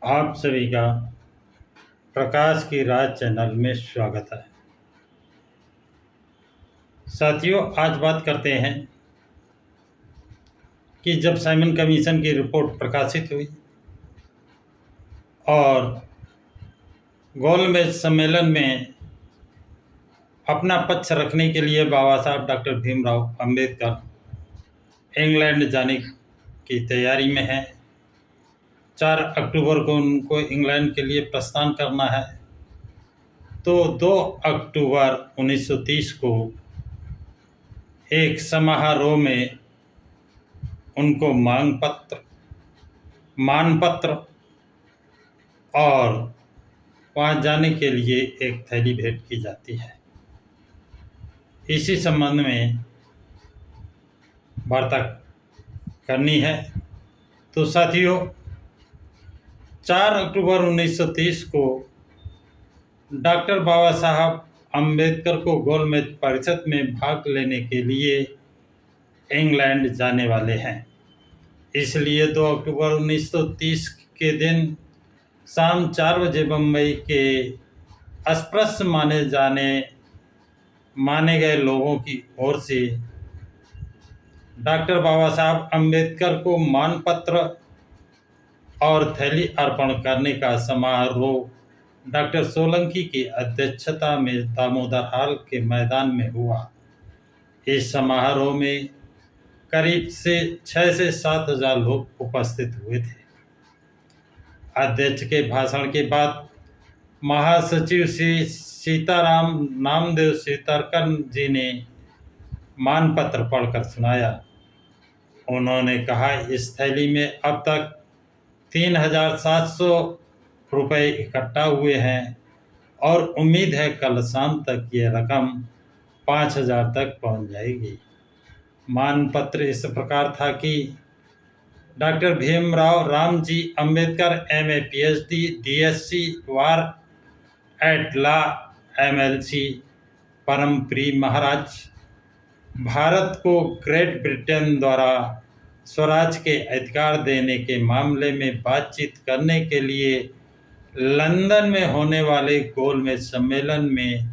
आप सभी का प्रकाश की राज चैनल में स्वागत है। साथियों, आज बात करते हैं कि जब साइमन कमीशन की रिपोर्ट प्रकाशित हुई और गोलमेज सम्मेलन में अपना पक्ष रखने के लिए बाबा साहब डॉक्टर भीमराव अंबेडकर इंग्लैंड जाने की तैयारी में हैं। 4 अक्टूबर को उनको इंग्लैंड के लिए प्रस्थान करना है, तो 2 अक्टूबर 1930 को एक समारोह में उनको मानपत्र और वहाँ जाने के लिए एक थैली भेंट की जाती है। इसी संबंध में वार्ता करनी है। तो साथियों, 4 अक्टूबर 1930 को डॉक्टर बाबा साहब अंबेडकर को गोलमेज परिषद में भाग लेने के लिए इंग्लैंड जाने वाले हैं। इसलिए 2 अक्टूबर 1930 के दिन शाम 4 बजे बम्बई के अस्पृश्य माने गए लोगों की ओर से डॉक्टर बाबा साहब अंबेडकर को मानपत्र और थैली अर्पण करने का समारोह डॉक्टर सोलंकी की अध्यक्षता में दामोदर हॉल के मैदान में हुआ। इस समारोह में करीब 6 से 7 हजार लोग उपस्थित हुए थे। अध्यक्ष के भाषण के बाद महासचिव श्री सीताराम नामदेव सीतारकन जी ने मानपत्र पढ़कर सुनाया। उन्होंने कहा, इस थैली में अब तक 3,700 रुपये इकट्ठा हुए हैं और उम्मीद है कल शाम तक ये रकम 5,000 तक पहुंच जाएगी। मानपत्र इस प्रकार था कि doctor Bhimrao Ramji Ambedkar MA PhD DSc वार एट लॉ MLC परम प्रिय महाराज, भारत को ग्रेट ब्रिटेन द्वारा स्वराज के अधिकार देने के मामले में बातचीत करने के लिए लंदन में होने वाले गोलमेज सम्मेलन में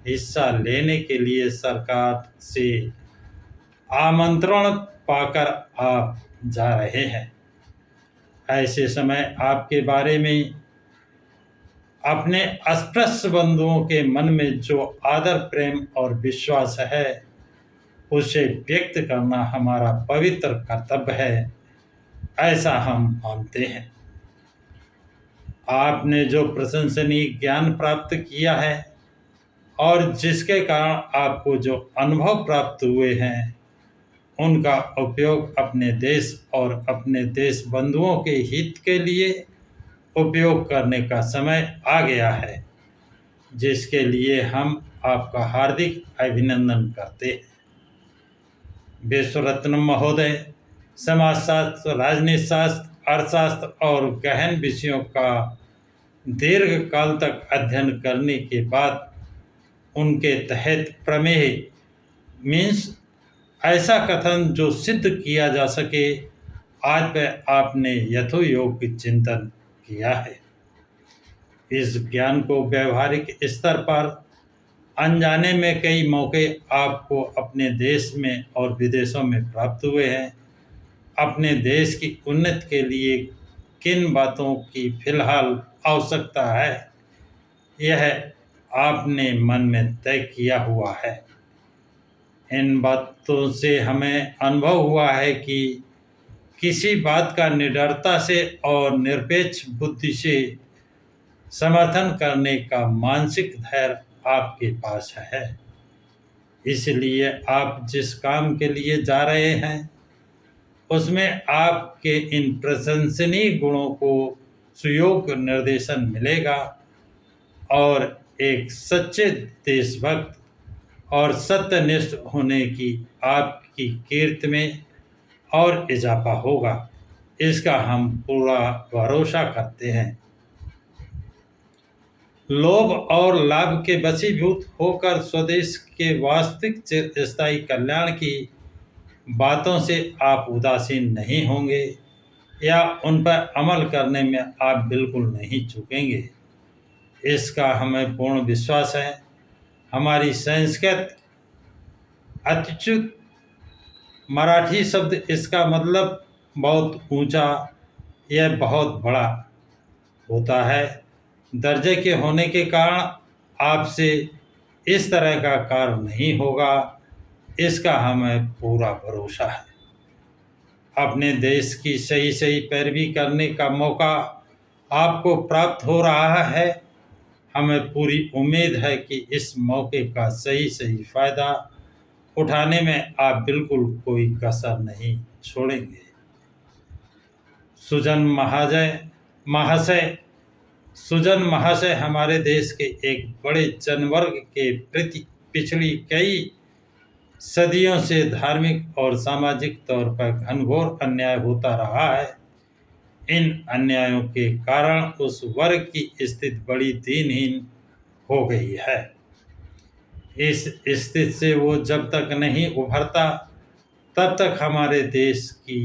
हिस्सा लेने के लिए सरकार से आमंत्रण पाकर आप जा रहे हैं। ऐसे समय आपके बारे में अपने अस्पृश्य बंधुओं के मन में जो आदर, प्रेम और विश्वास है, उसे व्यक्त करना हमारा पवित्र कर्तव्य है, ऐसा हम मानते हैं। आपने जो प्रशंसनीय ज्ञान प्राप्त किया है और जिसके कारण आपको जो अनुभव प्राप्त हुए हैं, उनका उपयोग अपने देश और अपने देश बंधुओं के हित के लिए उपयोग करने का समय आ गया है, जिसके लिए हम आपका हार्दिक अभिनंदन करते हैं। विश्व रत्न महोदय समाजशास्त्र, राजनीति शास्त्र, अर्थशास्त्र और गहन विषयों का दीर्घ काल तक अध्ययन करने के बाद उनके तहत प्रमेय मीन्स ऐसा कथन जो सिद्ध किया जा सके, आज पर आपने यथोयोग्य चिंतन किया है। इस ज्ञान को व्यवहारिक स्तर पर अनजाने में कई मौके आपको अपने देश में और विदेशों में प्राप्त हुए हैं। अपने देश की उन्नति के लिए किन बातों की फिलहाल आवश्यकता है, यह आपने मन में तय किया हुआ है। इन बातों से हमें अनुभव हुआ है कि किसी बात का निडरता से और निरपेक्ष बुद्धि से समर्थन करने का मानसिक धैर्य आपके पास है। इसलिए आप जिस काम के लिए जा रहे हैं, उसमें आपके इन प्रशंसनीय गुणों को सुयोग्य निर्देशन मिलेगा और एक सच्चे देशभक्त और सत्यनिष्ठ होने की आपकी कीर्ति में और इजाफा होगा, इसका हम पूरा भरोसा करते हैं। लोभ और लाभ के वशीभूत होकर स्वदेश के वास्तविक चिरस्थायी कल्याण की बातों से आप उदासीन नहीं होंगे। या उन पर अमल करने में आप बिल्कुल नहीं चूकेंगे। इसका हमें पूर्ण विश्वास है। हमारी संस्कृत अत्युच्च मराठी शब्द इसका मतलब बहुत ऊंचा या बहुत बड़ा होता है। दर्जे के होने के कारण आपसे इस तरह का कार्य नहीं होगा, इसका हमें पूरा भरोसा है। अपने देश की सही सही पैरवी करने का मौका आपको प्राप्त हो रहा है। हमें पूरी उम्मीद है कि इस मौके का सही सही फायदा उठाने में आप बिल्कुल कोई कसर नहीं छोड़ेंगे। सुजन महाशय सुजन महाशय हमारे देश के एक बड़े जनवर्ग के प्रति पिछली कई सदियों से धार्मिक और सामाजिक तौर पर घनघोर अन्याय होता रहा है। इन अन्यायों के कारण उस वर्ग की स्थिति बड़ी दीनहीन हो गई है। इस स्थिति से वो जब तक नहीं उभरता तब तक हमारे देश की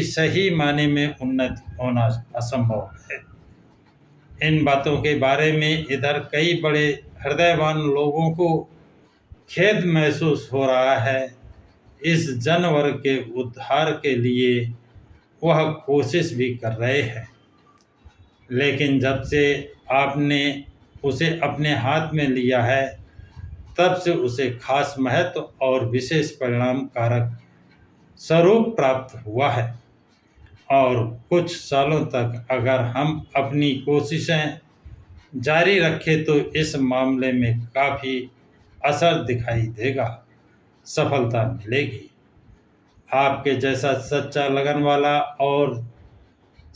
सही माने में उन्नति होना असंभव है। इन बातों के बारे में इधर कई बड़े हृदयवान लोगों को खेद महसूस हो रहा है। इस जनवर्ग के उद्धार के लिए वह कोशिश भी कर रहे हैं, लेकिन जब से आपने उसे अपने हाथ में लिया है तब से उसे खास महत्व और विशेष परिणाम कारक स्वरूप प्राप्त हुआ है। और कुछ सालों तक अगर हम अपनी कोशिशें जारी रखें तो इस मामले में काफ़ी असर दिखाई देगा, सफलता मिलेगी। आपके जैसा सच्चा लगन वाला और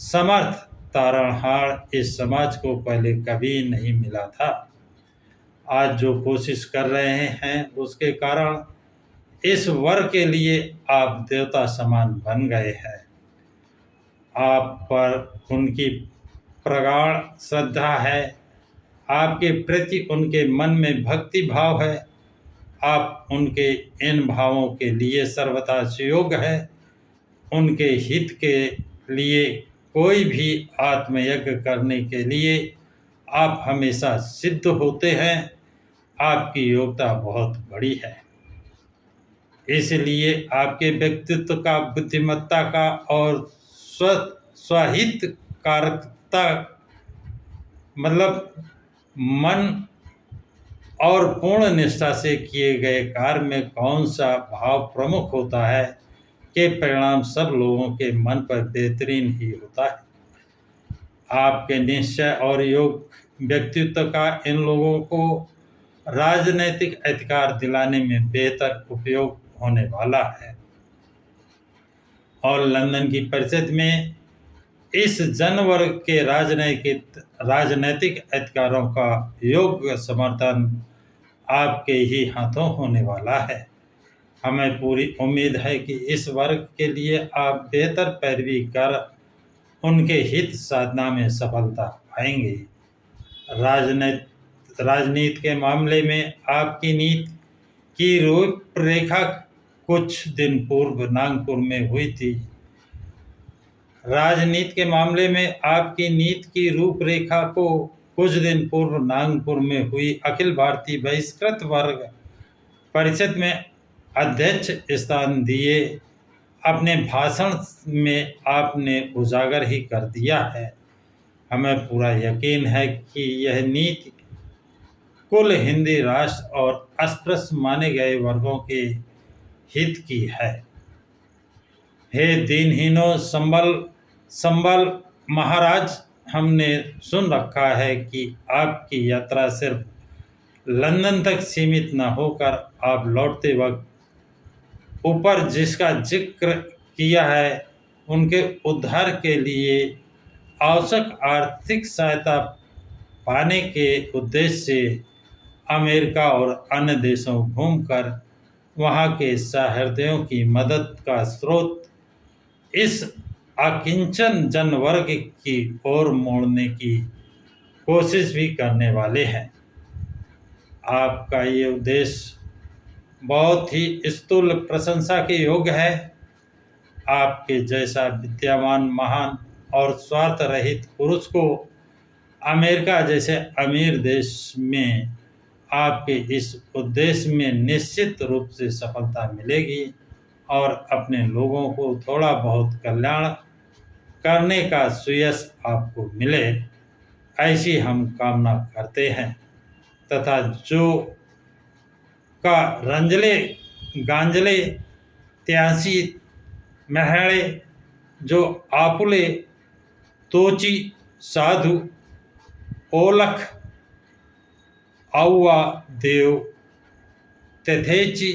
समर्थ तारणहार इस समाज को पहले कभी नहीं मिला था। आज जो कोशिश कर रहे हैं उसके कारण इस वर्ग के लिए आप देवता समान बन गए हैं। आप पर उनकी प्रगाढ़ श्रद्धा है, आपके प्रति उनके मन में भक्ति भाव है। आप उनके इन भावों के लिए सर्वथा सुयोग्य है। उनके हित के लिए कोई भी आत्मयज्ञ करने के लिए आप हमेशा सिद्ध होते हैं। आपकी योग्यता बहुत बड़ी है, इसलिए आपके व्यक्तित्व का, बुद्धिमत्ता का और स्वहितकारकता मतलब मन और पूर्ण निष्ठा से किए गए कार्य में कौन सा भाव प्रमुख होता है के परिणाम सब लोगों के मन पर बेहतरीन ही होता है। आपके निश्चय और योग व्यक्तित्व का इन लोगों को राजनैतिक अधिकार दिलाने में बेहतर उपयोग होने वाला है। और लंदन की परिषद में इस जनवर्ग के राजनैतिक अधिकारों का योग्य समर्थन आपके ही हाथों होने वाला है। हमें पूरी उम्मीद है कि इस वर्ग के लिए आप बेहतर पैरवी कर उनके हित साधना में सफलता पाएंगे। राजनीति के मामले में आपकी नीति की रूपरेखा कुछ दिन पूर्व नागपुर में हुई थी। राजनीति के मामले में आपकी नीति की रूपरेखा को कुछ दिन पूर्व नागपुर में हुई अखिल भारतीय बहिष्कृत वर्ग परिषद में अध्यक्ष स्थान दिए अपने भाषण में आपने उजागर ही कर दिया है। हमें पूरा यकीन है कि यह नीति कुल हिंदी राष्ट्र और अस्पृश्य माने गए वर्गों के हित की है। हे दीनहीनों, संबल महाराज, हमने सुन रखा है कि आपकी यात्रा सिर्फ लंदन तक सीमित न होकर आप लौटते वक्त ऊपर जिसका जिक्र किया है उनके उद्धार के लिए आवश्यक आर्थिक सहायता पाने के उद्देश्य से अमेरिका और अन्य देशों घूमकर वहाँ के सहृदयों की मदद का स्रोत इस अकिंचन जनवर्ग की ओर मोड़ने की कोशिश भी करने वाले हैं। आपका ये उद्देश्य बहुत ही स्तुल प्रशंसा के योग्य है। आपके जैसा विद्यावान, महान और स्वार्थ रहित पुरुष को अमेरिका जैसे अमीर देश में आपके इस उद्देश्य में निश्चित रूप से सफलता मिलेगी और अपने लोगों को थोड़ा बहुत कल्याण करने का सुयश आपको मिले, ऐसी हम कामना करते हैं। तथा जो का रंजले गांजले त्यासी महड़े जो आपुले तोची साधु ओलख औवा देव तथेची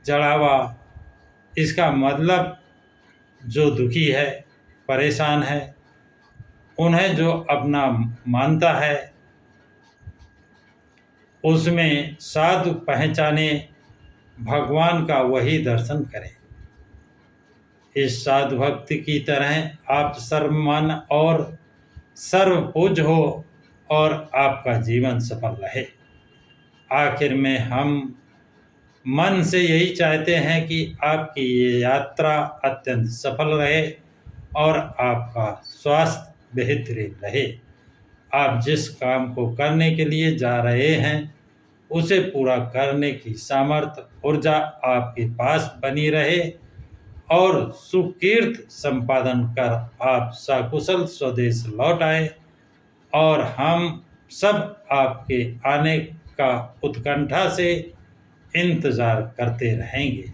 जड़ावा। इसका मतलब जो दुखी है, परेशान है, उन्हें जो अपना मानता है उसमें साधु पहचाने, भगवान का वही दर्शन करें। इस साधु भक्ति की तरह आप सर्वमान और सर्वपूज्य हो और आपका जीवन सफल रहे। आखिर में हम मन से यही चाहते हैं कि आपकी ये यात्रा अत्यंत सफल रहे और आपका स्वास्थ्य बेहतरीन रहे। आप जिस काम को करने के लिए जा रहे हैं उसे पूरा करने की सामर्थ्य, ऊर्जा आपके पास बनी रहे और सुकीर्त संपादन कर आप सकुशल स्वदेश लौट आए और हम सब आपके आने का उत्कंठा से इंतज़ार करते रहेंगे।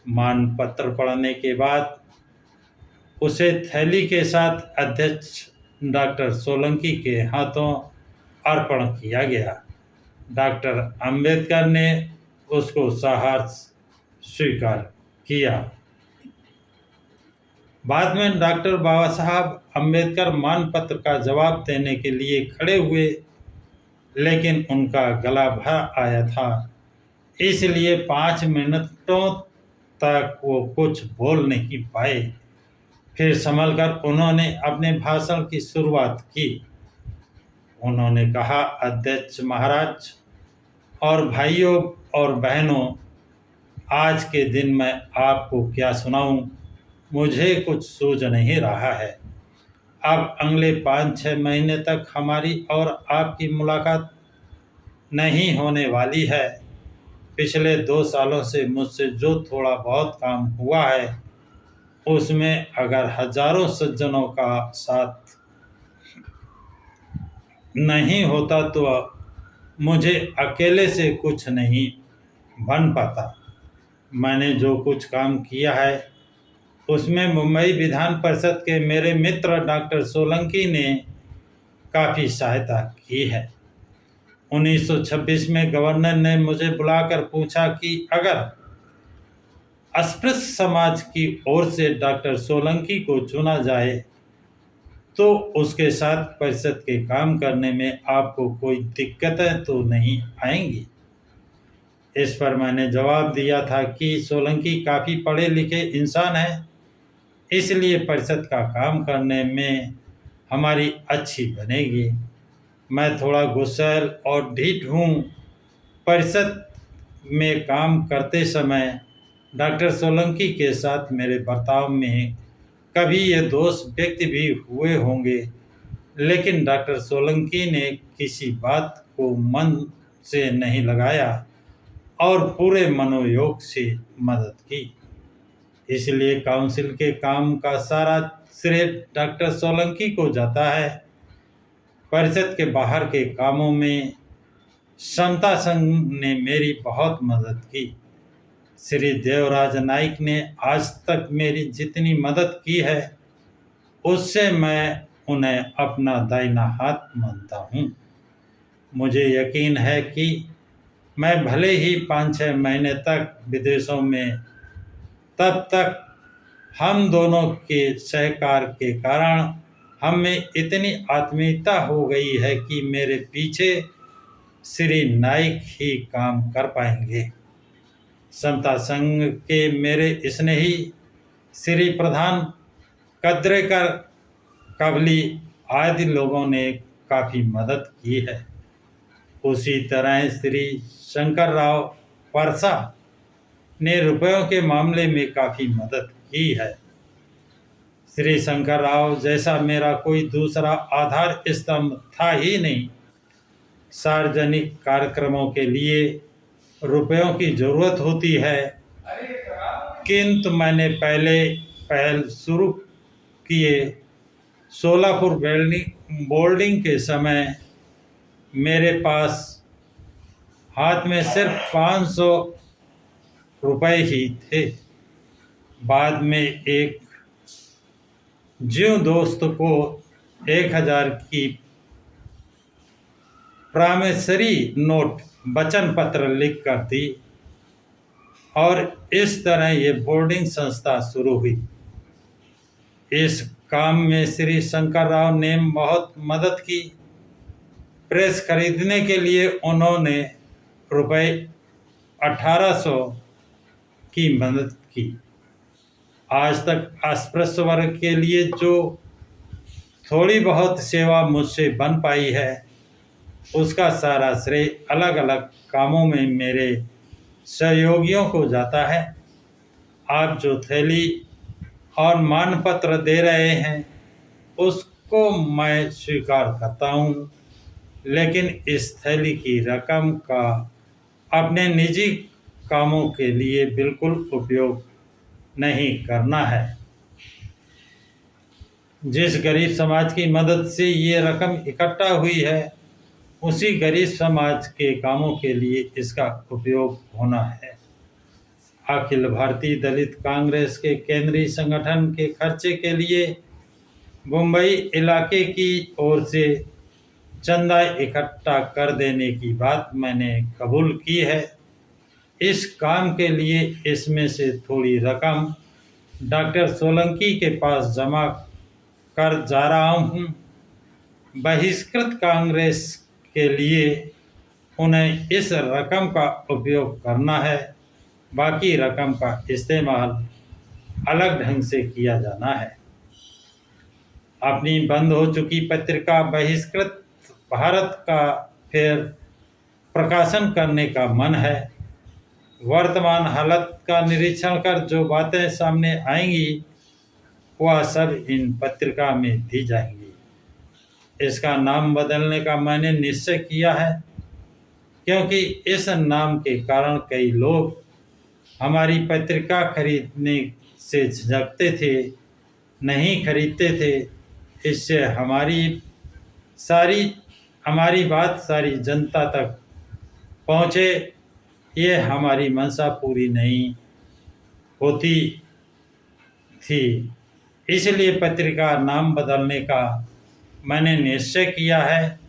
मानपत्र पढ़ने के बाद उसे थैली के साथ अध्यक्ष डॉक्टर सोलंकी के हाथों अर्पण किया गया। डॉक्टर अंबेडकर ने उसको सहर्ष स्वीकार किया। बाद में डॉक्टर बाबा साहब अंबेडकर मानपत्र का जवाब देने के लिए खड़े हुए, लेकिन उनका गला भर आया था, इसलिए 5 मिनटों तक वो कुछ बोल नहीं पाए। फिर संभलकर उन्होंने अपने भाषण की शुरुआत की। उन्होंने कहा, अध्यक्ष महाराज और भाइयों और बहनों, आज के दिन मैं आपको क्या सुनाऊं, मुझे कुछ सूझ नहीं रहा है। अब अगले 5-6 महीने तक हमारी और आपकी मुलाकात नहीं होने वाली है। पिछले 2 सालों से मुझसे जो थोड़ा बहुत काम हुआ है उसमें अगर हजारों सज्जनों का साथ नहीं होता तो मुझे अकेले से कुछ नहीं बन पाता। मैंने जो कुछ काम किया है उसमें मुंबई विधान परिषद के मेरे मित्र डॉक्टर सोलंकी ने काफ़ी सहायता की है। 1926 में गवर्नर ने मुझे बुलाकर पूछा कि अगर अस्पृश्य समाज की ओर से डॉक्टर सोलंकी को चुना जाए तो उसके साथ परिषद के काम करने में आपको कोई दिक्कतें तो नहीं आएंगी। इस पर मैंने जवाब दिया था कि सोलंकी काफ़ी पढ़े लिखे इंसान हैं, इसलिए परिषद का काम करने में हमारी अच्छी बनेगी। मैं थोड़ा गुस्सैल और ढीठ हूँ। परिषद में काम करते समय डॉक्टर सोलंकी के साथ मेरे बर्ताव में कभी ये दोष व्यक्त भी हुए होंगे, लेकिन डॉक्टर सोलंकी ने किसी बात को मन से नहीं लगाया और पूरे मनोयोग से मदद की। इसलिए काउंसिल के काम का सारा श्रेय डॉक्टर सोलंकी को जाता है। परिषद के बाहर के कामों में समता संघ ने मेरी बहुत मदद की। श्री देवराज नाइक ने आज तक मेरी जितनी मदद की है उससे मैं उन्हें अपना दाहिना हाथ मानता हूँ। मुझे यकीन है कि मैं भले ही 5-6 महीने तक विदेशों में, तब तक हम दोनों के सहकार के कारण हम में इतनी आत्मीयता हो गई है कि मेरे पीछे श्री नाइक ही काम कर पाएंगे। समता संघ के मेरे स्नेही श्री प्रधान कद्रेकर, कबली आदि लोगों ने काफ़ी मदद की है। उसी तरह श्री शंकर राव परसा ने रुपयों के मामले में काफ़ी मदद की है। श्री शंकर राव जैसा मेरा कोई दूसरा आधार स्तंभ था ही नहीं। सार्वजनिक कार्यक्रमों के लिए रुपयों की ज़रूरत होती है, किंतु मैंने पहल शुरू किए। सोलापुर बोर्डिंग के समय मेरे पास हाथ में सिर्फ 500 रुपए ही थे। बाद में एक ज्यों दोस्त को 1000 की प्रामिसरी नोट वचन पत्र लिख कर दी और इस तरह ये बोर्डिंग संस्था शुरू हुई। इस काम में श्री शंकर राव ने बहुत मदद की। प्रेस खरीदने के लिए उन्होंने रुपए 1800 की मदद की। आज तक अस्पृश्य वर्ग के लिए जो थोड़ी बहुत सेवा मुझसे बन पाई है, उसका सारा श्रेय अलग अलग कामों में मेरे सहयोगियों को जाता है। आप जो थैली और मानपत्र दे रहे हैं, उसको मैं स्वीकार करता हूँ, लेकिन इस थैली की रकम का अपने निजी कामों के लिए बिल्कुल उपयोग नहीं करना है। जिस गरीब समाज की मदद से ये रकम इकट्ठा हुई है, उसी गरीब समाज के कामों के लिए इसका उपयोग होना है। अखिल भारतीय दलित कांग्रेस के केंद्रीय संगठन के खर्चे के लिए मुंबई इलाके की ओर से चंदा इकट्ठा कर देने की बात मैंने कबूल की है। इस काम के लिए इसमें से थोड़ी रकम डॉक्टर सोलंकी के पास जमा कर जा रहा हूँ। बहिष्कृत कांग्रेस के लिए उन्हें इस रकम का उपयोग करना है, बाकी रकम का इस्तेमाल अलग ढंग से किया जाना है। अपनी बंद हो चुकी पत्रिका बहिष्कृत भारत का फिर प्रकाशन करने का मन है। वर्तमान हालत का निरीक्षण कर जो बातें सामने आएंगी, वह सब इन पत्रिका में दी जाएंगी। इसका नाम बदलने का मैंने निश्चय किया है, क्योंकि इस नाम के कारण कई लोग हमारी पत्रिका खरीदने से झिझकते थे, नहीं खरीदते थे। इससे हमारी बात सारी जनता तक पहुँचे, ये हमारी मंशा पूरी नहीं होती थी। इसलिए पत्रिका नाम बदलने का मैंने निश्चय किया है।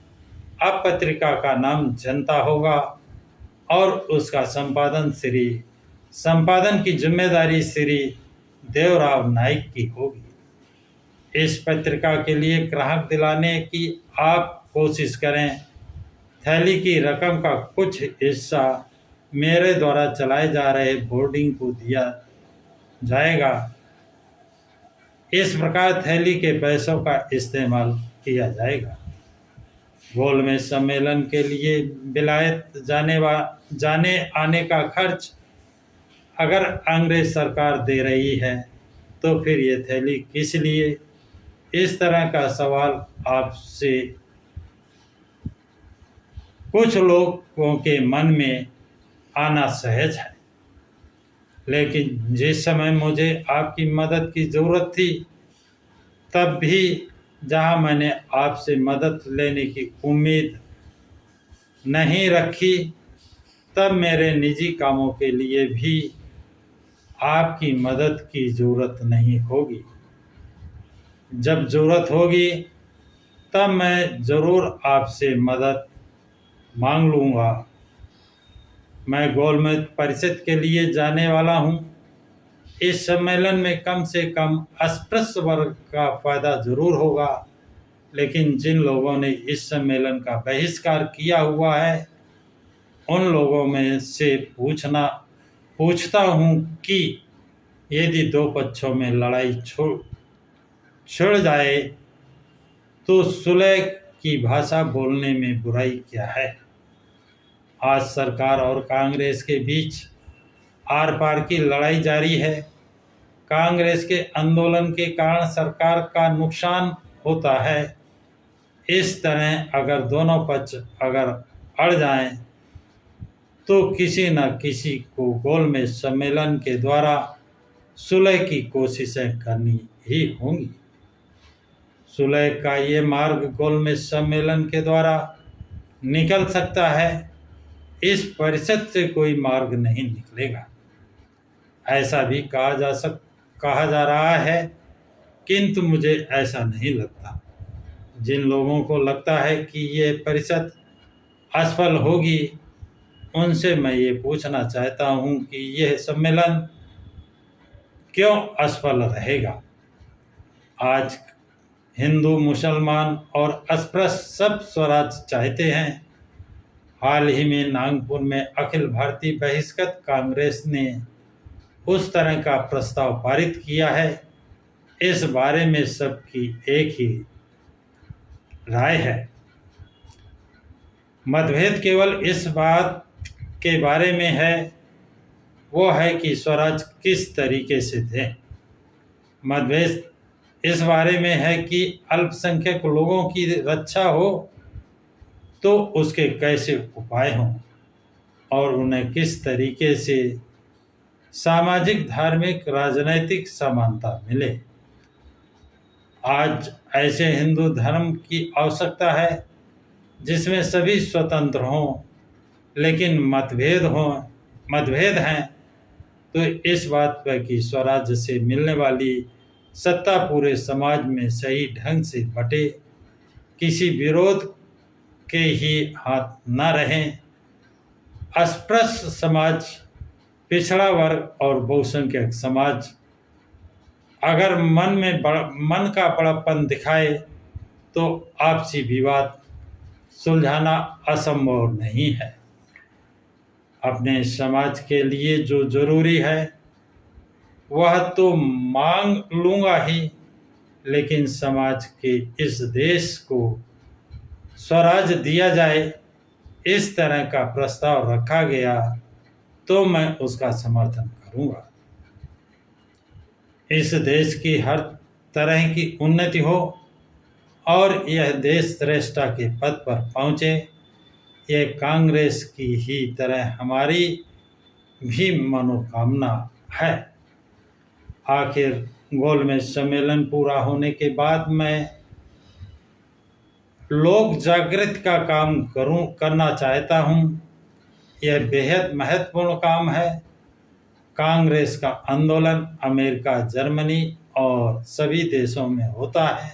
अब पत्रिका का नाम जनता होगा और उसका संपादन की जिम्मेदारी श्री देवराव नाइक की होगी। इस पत्रिका के लिए ग्राहक दिलाने की आप कोशिश करें। थैली की रकम का कुछ हिस्सा मेरे द्वारा चलाए जा रहे बोर्डिंग को दिया जाएगा। इस प्रकार थैली के पैसों का इस्तेमाल किया जाएगा। गोलमेज सम्मेलन के लिए विलायत जाने आने का खर्च अगर अंग्रेज सरकार दे रही है, तो फिर ये थैली किस लिए? इस तरह का सवाल आपसे कुछ लोगों के मन में आना सहज है, लेकिन जिस समय मुझे आपकी मदद की ज़रूरत थी, तब भी जहां मैंने आपसे मदद लेने की उम्मीद नहीं रखी, तब मेरे निजी कामों के लिए भी आपकी मदद की ज़रूरत नहीं होगी। जब ज़रूरत होगी, तब मैं ज़रूर आपसे मदद मांग लूँगा। मैं गोलमेज परिषद के लिए जाने वाला हूँ। इस सम्मेलन में कम से कम अस्पृश्य वर्ग का फायदा जरूर होगा, लेकिन जिन लोगों ने इस सम्मेलन का बहिष्कार किया हुआ है, उन लोगों में से पूछता हूँ कि यदि दो पक्षों में लड़ाई छिड़ जाए, तो सुलह की भाषा बोलने में बुराई क्या है? आज सरकार और कांग्रेस के बीच आर पार की लड़ाई जारी है। कांग्रेस के आंदोलन के कारण सरकार का नुकसान होता है। इस तरह अगर दोनों पक्ष अगर अड़ जाएं तो किसी न किसी को गोलमेज सम्मेलन के द्वारा सुलह की कोशिशें करनी ही होंगी। सुलह का ये मार्ग गोलमेज सम्मेलन के द्वारा निकल सकता है। इस परिषद से कोई मार्ग नहीं निकलेगा, ऐसा भी कहा जा रहा है, किंतु मुझे ऐसा नहीं लगता। जिन लोगों को लगता है कि ये परिषद असफल होगी, उनसे मैं ये पूछना चाहता हूँ कि यह सम्मेलन क्यों असफल रहेगा। आज हिंदू, मुसलमान और अस्पृश्य सब स्वराज चाहते हैं। हाल ही में नागपुर में अखिल भारतीय बहिष्कृत कांग्रेस ने उस तरह का प्रस्ताव पारित किया है। इस बारे में सबकी एक ही राय है। मतभेद केवल इस बात के बारे में है, वो है कि स्वराज किस तरीके से दें। मतभेद इस बारे में है कि अल्पसंख्यक लोगों की रक्षा हो तो उसके कैसे उपाय हों और उन्हें किस तरीके से सामाजिक, धार्मिक, राजनैतिक समानता मिले। आज ऐसे हिंदू धर्म की आवश्यकता है जिसमें सभी स्वतंत्र हों, लेकिन मतभेद हैं तो इस बात पर कि स्वराज्य से मिलने वाली सत्ता पूरे समाज में सही ढंग से बटे, किसी विरोध के ही हाथ न रहें। अस्पृश्य समाज, पिछड़ा वर्ग और बहुसंख्यक समाज अगर मन का बड़प्पन दिखाए तो आपसी विवाद सुलझाना असंभव नहीं है। अपने समाज के लिए जो जरूरी है वह तो मांग लूँगा ही, लेकिन समाज के इस देश को स्वराज दिया जाए, इस तरह का प्रस्ताव रखा गया तो मैं उसका समर्थन करूँगा। इस देश की हर तरह की उन्नति हो और यह देश श्रेष्ठता के पद पर पहुँचे, यह कांग्रेस की ही तरह हमारी भी मनोकामना है। आखिर गोलमेज सम्मेलन पूरा होने के बाद मैं लोक जागृति का काम करना चाहता हूँ। यह बेहद महत्वपूर्ण काम है। कांग्रेस का आंदोलन अमेरिका, जर्मनी और सभी देशों में होता है।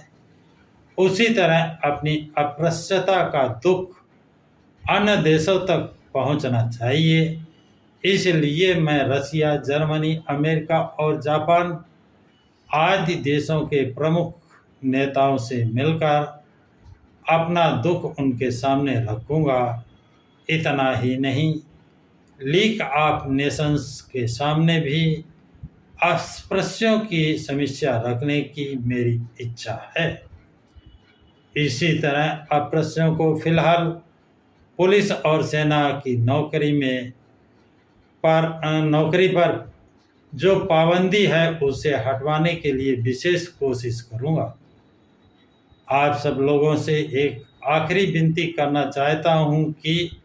उसी तरह अपनी अस्पृश्यता का दुख अन्य देशों तक पहुंचना चाहिए। इसलिए मैं रसिया, जर्मनी, अमेरिका और जापान आदि देशों के प्रमुख नेताओं से मिलकर अपना दुख उनके सामने रखूँगा। इतना ही नहीं, लीग ऑफ नेशंस के सामने भी अस्पृश्यों की समस्या रखने की मेरी इच्छा है। इसी तरह अस्पृश्यों को फिलहाल पुलिस और सेना की नौकरी पर जो पाबंदी है उसे हटवाने के लिए विशेष कोशिश करूंगा। आप सब लोगों से एक आखिरी विनती करना चाहता हूं कि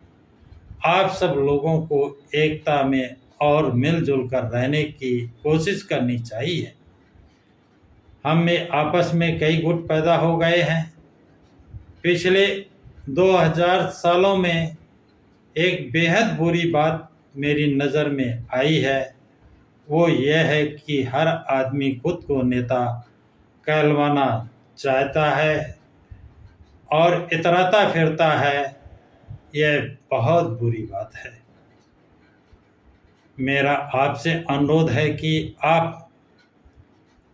आप सब लोगों को एकता में और मिलजुल कर रहने की कोशिश करनी चाहिए। हम में आपस में कई गुट पैदा हो गए हैं। पिछले 2000 सालों में एक बेहद बुरी बात मेरी नज़र में आई है, वो यह है कि हर आदमी खुद को नेता कहलवाना चाहता है और इतराता फिरता है। यह बहुत बुरी बात है। मेरा आपसे अनुरोध है कि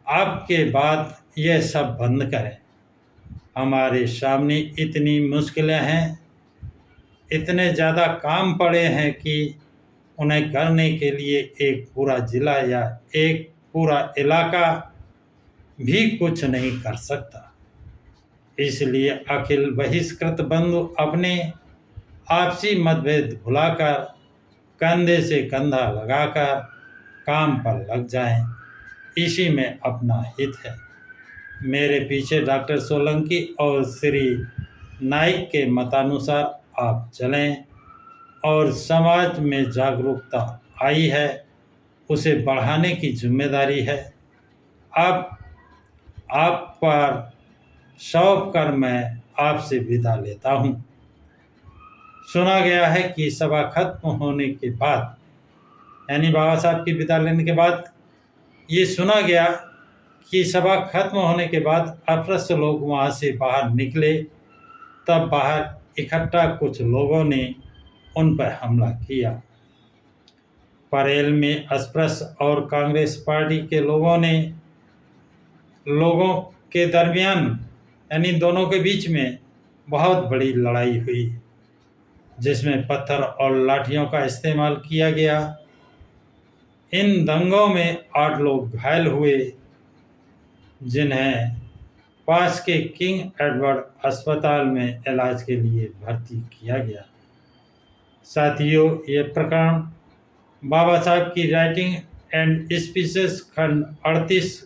आपके बाद यह सब बंद करें। हमारे सामने इतनी मुश्किलें हैं, इतने ज़्यादा काम पड़े हैं कि उन्हें करने के लिए एक पूरा जिला या एक पूरा इलाका भी कुछ नहीं कर सकता। इसलिए अखिल बहिष्कृत बंधु अपने आपसी मतभेद भुलाकर कंधे से कंधा लगाकर काम पर लग जाएं, इसी में अपना हित है। मेरे पीछे डॉक्टर सोलंकी और श्री नाइक के मतानुसार आप चलें और समाज में जागरूकता आई है उसे बढ़ाने की जिम्मेदारी है। अब आप पर सौंप कर मैं आपसे विदा लेता हूँ। सुना गया है कि सभा खत्म होने के बाद, यानी बाबा साहब की विदा लेने के बाद, ये सुना गया कि सभा खत्म होने के बाद अप्रस्त लोग वहाँ से बाहर निकले। तब बाहर इकट्ठा कुछ लोगों ने उन पर हमला किया। परेल में अस्पृश्य और कांग्रेस पार्टी के लोगों के दरमियान, यानी दोनों के बीच में बहुत बड़ी लड़ाई हुई, जिसमें पत्थर और लाठियों का इस्तेमाल किया गया। इन दंगों में 8 लोग घायल हुए, जिन्हें पास के किंग एडवर्ड अस्पताल में इलाज के लिए भर्ती किया गया। साथियों, ये प्रकरण बाबा साहब की राइटिंग एंड स्पीचेस खंड 38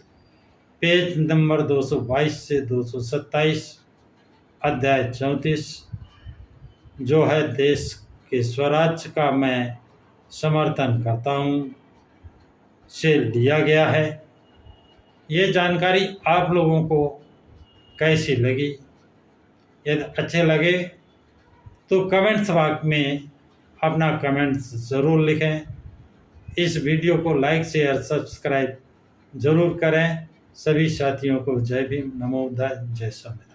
पेज नंबर 222 से 227 अध्याय 34 जो है देश के स्वराज्य का मैं समर्थन करता हूँ से लिया गया है। ये जानकारी आप लोगों को कैसी लगी? यदि अच्छे लगे तो कमेंट्स बॉक्स में अपना कमेंट्स ज़रूर लिखें। इस वीडियो को लाइक शेयर सब्सक्राइब ज़रूर करें। सभी साथियों को जय भीम, नमो बुद्धाय, जय संविधान।